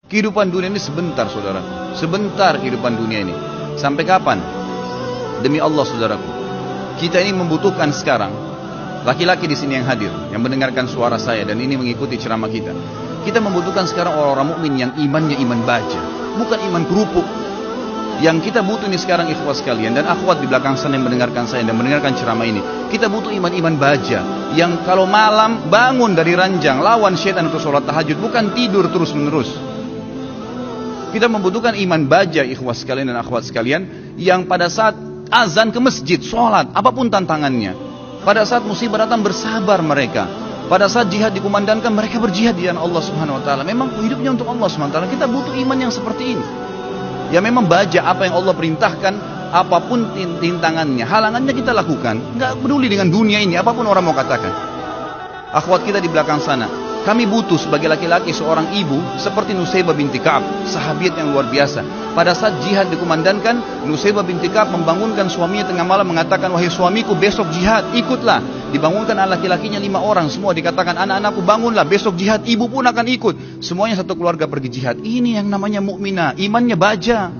Kehidupan dunia ini sebentar, saudara. Sebentar kehidupan dunia ini. Sampai kapan? Demi Allah, saudaraku, kita ini membutuhkan sekarang laki-laki di sini yang hadir, yang mendengarkan suara saya dan ini mengikuti ceramah kita. Kita membutuhkan sekarang orang-orang mukmin yang imannya iman baja, bukan iman kerupuk. Yang kita butuh ini sekarang, ikhwas sekalian dan akhwat di belakang sana yang mendengarkan saya dan mendengarkan ceramah ini, kita butuh iman-iman baja yang kalau malam bangun dari ranjang lawan syaitan untuk sholat tahajud, bukan tidur terus menerus. Kita membutuhkan iman baja, ikhwas sekalian dan akhwat sekalian, yang pada saat azan ke masjid, sholat, apapun tantangannya. Pada saat musibah datang bersabar mereka. Pada saat jihad dikumandangkan mereka berjihad di jalan Allah Subhanahu Wa Taala. Memang hidupnya untuk Allah Subhanahu Wa Taala. Kita butuh iman yang seperti ini. Ya memang baja apa yang Allah perintahkan, apapun tintangannya, halangannya kita lakukan. Nggak peduli dengan dunia ini, apapun orang mau katakan. Akhwat kita di belakang sana, kami butuh sebagai laki-laki seorang ibu seperti Nusaybah binti Ka'ab, sahabiat yang luar biasa. Pada saat jihad dikumandangkan, Nusaybah binti Ka'ab membangunkan suaminya tengah malam mengatakan, wahai suamiku, besok jihad, ikutlah. Dibangunkan anak laki-lakinya 5 orang, semua dikatakan, anak-anakku bangunlah, besok jihad, ibu pun akan ikut. Semuanya satu keluarga pergi jihad. Ini yang namanya mukminah, imannya baja.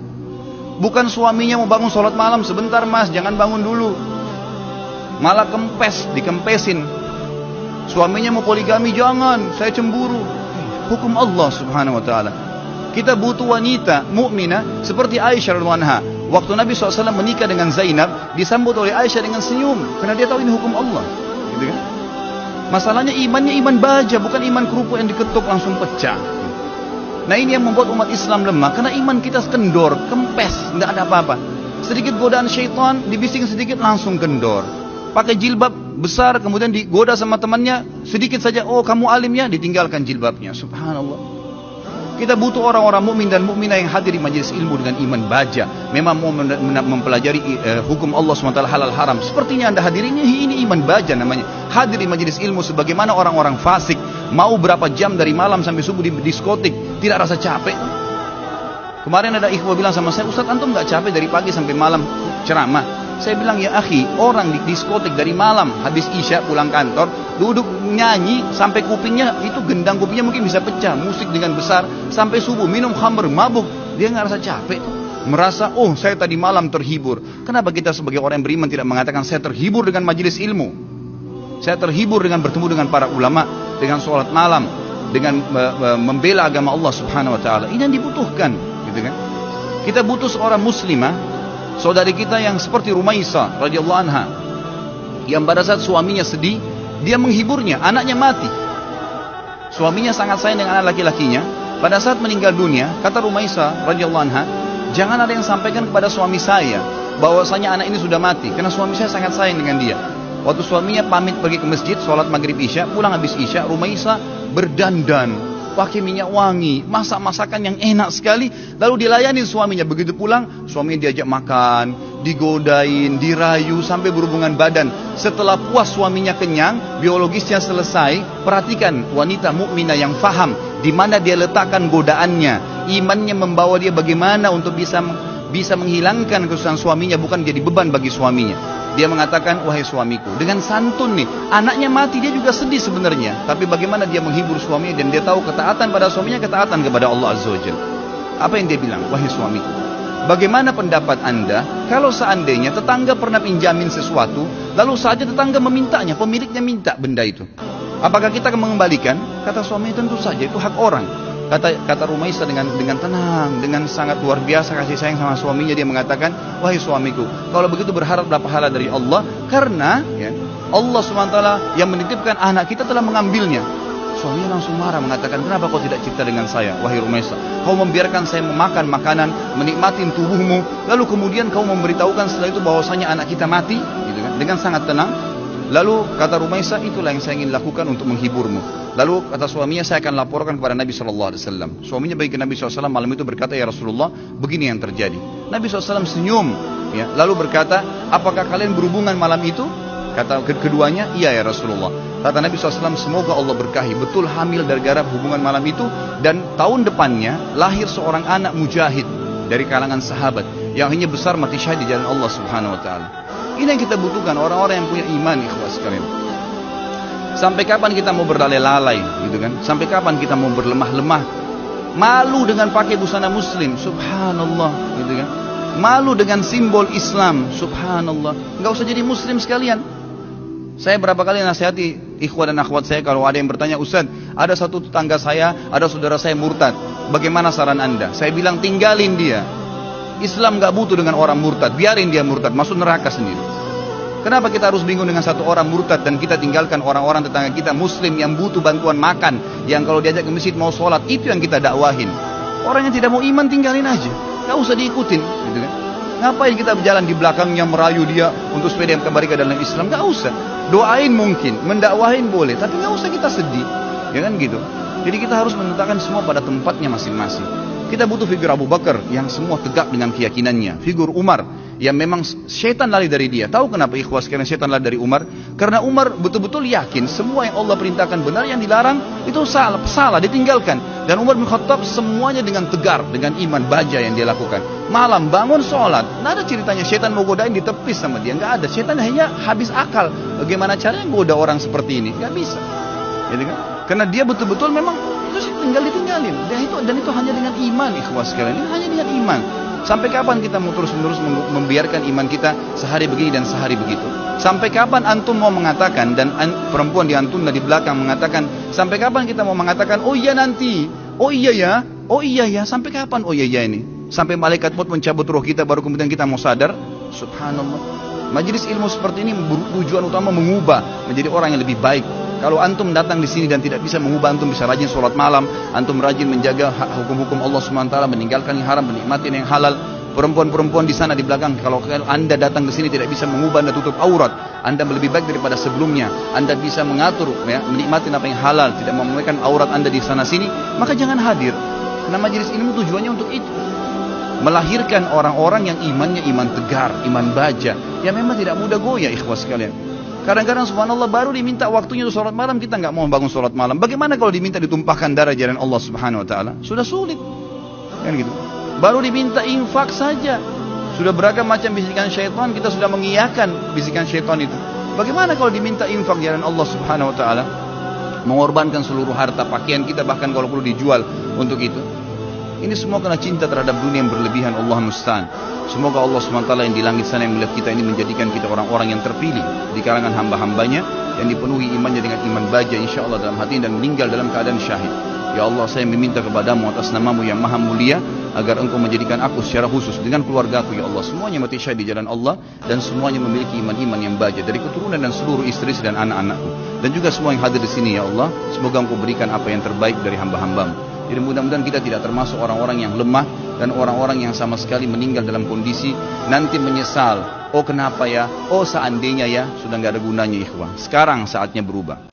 Bukan suaminya mau bangun sholat malam, sebentar mas, jangan bangun dulu. Malah kempes, dikempesin. Suaminya mau poligami, jangan, saya cemburu. Hukum Allah Subhanahu Wa Taala. Kita butuh wanita mukminah seperti Aisyah radhiyallahu anha. Waktu Nabi SAW menikah dengan Zainab, disambut oleh Aisyah dengan senyum, karena dia tahu ini hukum Allah. Gitu kan? Masalahnya imannya iman baja, bukan iman kerupuk yang diketuk langsung pecah. Nah ini yang membuat umat Islam lemah, karena iman kita kendor, kempes, tidak ada apa-apa. Sedikit godaan syaitan, dibising sedikit langsung kendor. Pakai jilbab besar, kemudian digoda sama temannya, sedikit saja, oh kamu alimnya, ditinggalkan jilbabnya. Subhanallah. Kita butuh orang-orang mukmin dan mukminah yang hadir di majelis ilmu dengan iman baja. Memang mau mempelajari hukum Allah SWT halal haram. Sepertinya anda hadir ini iman baja namanya. Hadir di majelis ilmu sebagaimana orang-orang fasik. Mau berapa jam dari malam sampai subuh di diskotik, tidak rasa capek. Kemarin ada ikhwah bilang sama saya, Ustaz antum gak capek dari pagi sampai malam ceramah? Saya bilang, ya akhi, orang di diskotik dari malam habis isya pulang kantor, duduk nyanyi sampai kupingnya itu gendang kupingnya mungkin bisa pecah, musik dengan besar sampai subuh, minum khamr, mabuk, dia nggak rasa capek, merasa oh saya tadi malam terhibur. Kenapa kita sebagai orang yang beriman tidak mengatakan saya terhibur dengan majelis ilmu, saya terhibur dengan bertemu dengan para ulama, dengan sholat malam, dengan membela agama Allah Subhanahu Wa Taala? Ini yang dibutuhkan, gitu kan? Kita butuh seorang muslimah, saudari kita yang seperti Rumaisah radhiyallahu anha, yang pada saat suaminya sedih, dia menghiburnya, anaknya mati. Suaminya sangat sayang dengan anak laki-lakinya. Pada saat meninggal dunia, kata Rumaisah radhiyallahu anha, jangan ada yang sampaikan kepada suami saya bahwasanya anak ini sudah mati, karena suami saya sangat sayang dengan dia. Waktu suaminya pamit pergi ke masjid, sholat maghrib isya, pulang habis isya, Rumaisah berdandan, pakai minyak wangi, masak masakan yang enak sekali, lalu dilayani suaminya. Begitu pulang, suaminya diajak makan, digodain, dirayu sampai berhubungan badan. Setelah puas suaminya kenyang, biologisnya selesai, perhatikan wanita mukminah yang faham di mana dia letakkan godaannya, imannya membawa dia bagaimana untuk bisa menghilangkan kesusahan suaminya, bukan jadi beban bagi suaminya. Dia mengatakan, wahai suamiku, dengan santun nih, anaknya mati, dia juga sedih sebenarnya, tapi bagaimana dia menghibur suaminya, dan dia tahu ketaatan pada suaminya, ketaatan kepada Allah Azza wa Jalla. Apa yang dia bilang? Wahai suamiku, bagaimana pendapat anda kalau seandainya tetangga pernah pinjamin sesuatu, lalu saja tetangga memintanya, pemiliknya minta benda itu, apakah kita akan mengembalikan? Kata suami, tentu saja, itu hak orang. Kata Rumaisah dengan tenang, dengan sangat luar biasa kasih sayang sama suaminya, dia mengatakan, wahai suamiku, kalau begitu berharaplah pahala dari Allah, karena ya, Allah SWT yang menitipkan anak kita telah mengambilnya. Suaminya langsung marah, mengatakan, kenapa kau tidak cerita dengan saya, wahai Rumaisah? Kau membiarkan saya memakan makanan, menikmati tubuhmu, lalu kemudian kau memberitahukan setelah itu bahwasanya anak kita mati, gitu kan? Dengan sangat tenang. Lalu kata Rumaisah, itulah yang saya ingin lakukan untuk menghiburmu. Lalu kata suaminya, saya akan laporkan kepada Nabi SAW. Suaminya bagi ke Nabi SAW malam itu berkata, ya Rasulullah, begini yang terjadi. Nabi SAW senyum, ya, lalu berkata, apakah kalian berhubungan malam itu? Kata keduanya, iya ya Rasulullah. Kata Nabi SAW, semoga Allah berkahi, betul hamil gara-gara hubungan malam itu. Dan tahun depannya lahir seorang anak mujahid dari kalangan sahabat yang hanya besar mati syahid di jalan Allah Subhanahu Wa Taala. Ini yang kita butuhkan, orang-orang yang punya iman, ikhwas sekalian. Sampai kapan kita mau berlalai-lalai, gitu kan? Sampai kapan kita mau berlemah-lemah? Malu dengan pakai busana muslim, subhanallah, gitu kan. Malu dengan simbol Islam, subhanallah. Enggak usah jadi muslim sekalian. Saya berapa kali nasihati ikhwan dan akhwat saya, kalau ada yang bertanya, Ustaz, ada satu tetangga saya, ada saudara saya murtad, bagaimana saran Anda? Saya bilang, tinggalin dia. Islam gak butuh dengan orang murtad, biarin dia murtad, masuk neraka sendiri. Kenapa kita harus bingung dengan satu orang murtad dan kita tinggalkan orang-orang tetangga kita muslim yang butuh bantuan makan, yang kalau diajak ke masjid mau sholat, itu yang kita dakwahin. Orang yang tidak mau iman tinggalin aja, gak usah diikutin, gitu kan. Ngapain kita berjalan di belakangnya merayu dia untuk supaya dia kembali ke dalam Islam? Gak usah. Doain mungkin, mendakwahin boleh, tapi gak usah kita sedih, ya kan gitu. Jadi kita harus menetapkan semua pada tempatnya masing-masing. Kita butuh figur Abu Bakar yang semua tegak dengan keyakinannya. Figur Umar yang memang syaitan lari dari dia. Tahu kenapa ikhwas sekalian syaitan lari dari Umar? Karena Umar betul-betul yakin semua yang Allah perintahkan benar, yang dilarang itu salah, ditinggalkan. Dan Umar bin Khattab semuanya dengan tegar, dengan iman baja yang dia lakukan. Malam bangun sholat, nggak ada ceritanya syaitan mau godain ditepis sama dia, nggak ada. Syaitan hanya habis akal. Bagaimana caranya goda orang seperti ini? Nggak bisa, gitu kan? Karena dia betul-betul memang itu tinggal ditinggalin. Dan itu hanya dengan iman, ikhwas sekalian. Ini hanya dengan iman. Sampai kapan kita mau terus-menerus membiarkan iman kita sehari begini dan sehari begitu? Sampai kapan antum mau mengatakan, dan perempuan di antum di belakang mengatakan, sampai kapan kita mau mengatakan, oh iya nanti, oh iya ya, sampai kapan oh iya ya ini? Sampai malaikat maut mencabut roh kita baru kemudian kita mau sadar? Subhanallah. Majelis ilmu seperti ini tujuan utama mengubah menjadi orang yang lebih baik. Kalau antum datang di sini dan tidak bisa mengubah, antum bisa rajin sholat malam, antum rajin menjaga hukum-hukum Allah SWT, meninggalkan yang haram, menikmati yang halal. Perempuan-perempuan di sana di belakang, kalau anda datang ke sini tidak bisa mengubah, anda tutup aurat, anda lebih baik daripada sebelumnya. Anda bisa mengatur, ya, menikmati apa yang halal, tidak memulihkan aurat anda di sana sini, maka jangan hadir. Karena majelis ilmu tujuannya untuk itu, melahirkan orang-orang yang imannya iman tegar, iman baja, yang memang tidak mudah goyah, ikhwas sekalian. Kadang-kadang subhanallah baru diminta waktunya untuk sholat malam, kita nggak mau bangun sholat malam. Bagaimana kalau diminta ditumpahkan darah jalan Allah subhanahu wa ta'ala? Sudah sulit, kan gitu. Baru diminta infak saja, sudah beragam macam bisikan syaitan, kita sudah mengiyakan bisikan syaitan itu. Bagaimana kalau diminta infak jalan Allah subhanahu wa ta'ala? Mengorbankan seluruh harta, pakaian kita, bahkan kalau perlu dijual untuk itu. Ini semua karena cinta terhadap dunia yang berlebihan, Allah musta'an. Semoga Allah SWT yang di langit sana yang melihat kita ini menjadikan kita orang-orang yang terpilih di kalangan hamba-hambanya, yang dipenuhi imannya dengan iman baja insyaAllah dalam hati, dan meninggal dalam keadaan syahid. Ya Allah, saya meminta kepadamu atas namamu yang maha mulia, agar engkau menjadikan aku secara khusus dengan keluargaku, ya Allah, semuanya mati syahid di jalan Allah, dan semuanya memiliki iman-iman yang baja dari keturunan dan seluruh istri dan anak-anakku, dan juga semua yang hadir di sini, ya Allah. Semoga engkau berikan apa yang terbaik dari hamba-hambamu. Jadi mudah-mudahan kita tidak termasuk orang-orang yang lemah dan orang-orang yang sama sekali meninggal dalam kondisi nanti menyesal. Oh kenapa ya? Oh seandainya ya? Sudah nggak ada gunanya, ikhwan. Sekarang saatnya berubah.